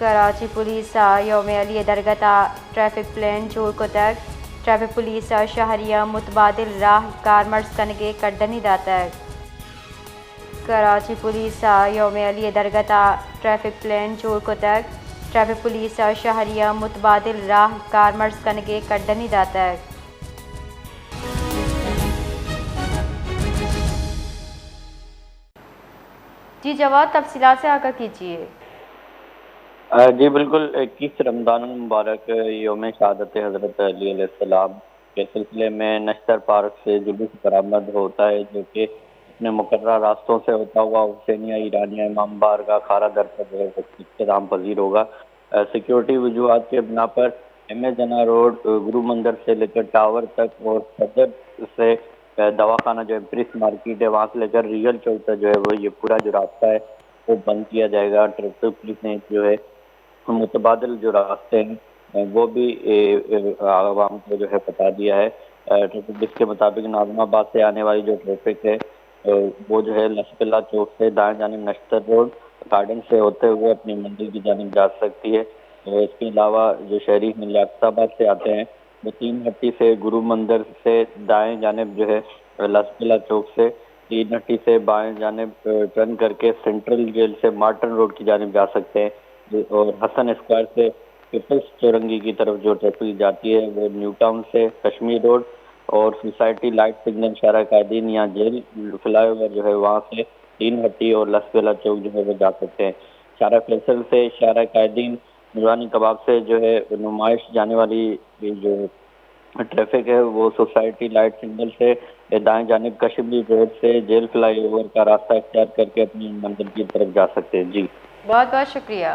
Karachi police यौम Ali दरगता traffic plane चूर Kotak traffic police शहरिया मुतबादिल राह कारमर्स कनगे कड्डनी दातक कराची पुलिस यौम अली दरगता ट्रैफिक प्लेन चूर कोतक ट्रैफिक पुलिस शहरिया मुतबादिल राह कारमर्स कनगे कड्डनी दातक। जी जवाब तफसीलात से आगाह कीजिए। जी बिल्कुल, 21 रमज़ान मुबारक योम शहादत हज़रत अली अलैहिस्सलाम के सिलसिले में नश्तर पार्क से जुलूस बरामद होता है, जो कि अपने मुकर्रर रास्तों से होता हुआ हुसैनिया ईरानिया इमाम बारगाह खारा दर पर जो है इख्तिताम पजीर होगा। सिक्योरिटी वजूहात के बिना पर एम ए जना रोड, गुरु मंदिर से लेकर टावर तक और सदर से दवाखाना जो है प्रेस मार्केट है वहाँ से लेकर रियल चौक तक जो है वो ये पूरा जो रास्ता है वो बंद किया जाएगा। ट्रैफिक पुलिस ने जो है मुतबादिल जो रास्ते हैं वो भी आवाम को जो है बता दिया है। ट्रैफिक पुलिस के मुताबिक नाज़िमाबाद से आने वाली जो ट्रैफिक है वो जो है लशकिला चौक से दाएं जानिब नश्तर रोड गार्डन से होते हुए अपनी मंजिल की जानिब जा सकती है। और इसके अलावा जो शहरी लियाकताबाद से आते हैं वो 3 हट्टी से गुरु मंदिर से दाएं जानिब जो है लशकिला चौक से 3 हट्टी से बाएं जानिब टर्न करके सेंट्रल जेल से मार्टन रोड की जानिब जा सकते हैं। और हसन स्क्वायर से पीपल्स चौरंगी की तरफ जो ट्रैफिक जाती है वो न्यू टाउन से कश्मीर रोड और सोसाइटी लाइट सिग्नल शारा कायदीन या जेल फ्लाईओवर जो है वहाँ से 3 हट्टी और लसवेला चौक जो है वो जा सकते हैं। शारा फैसल से शारा कायदीन नूरानी कबाब से जो है नुमाइश जाने वाली जो ट्रैफिक है वो सोसाइटी लाइट सिग्नल से दाएं जानिब कश्मीर रोड से जेल फ्लाईओवर का रास्ता इख्तियार करके अपनी मंजिल की तरफ जा सकते हैं। जी बहुत बहुत शुक्रिया।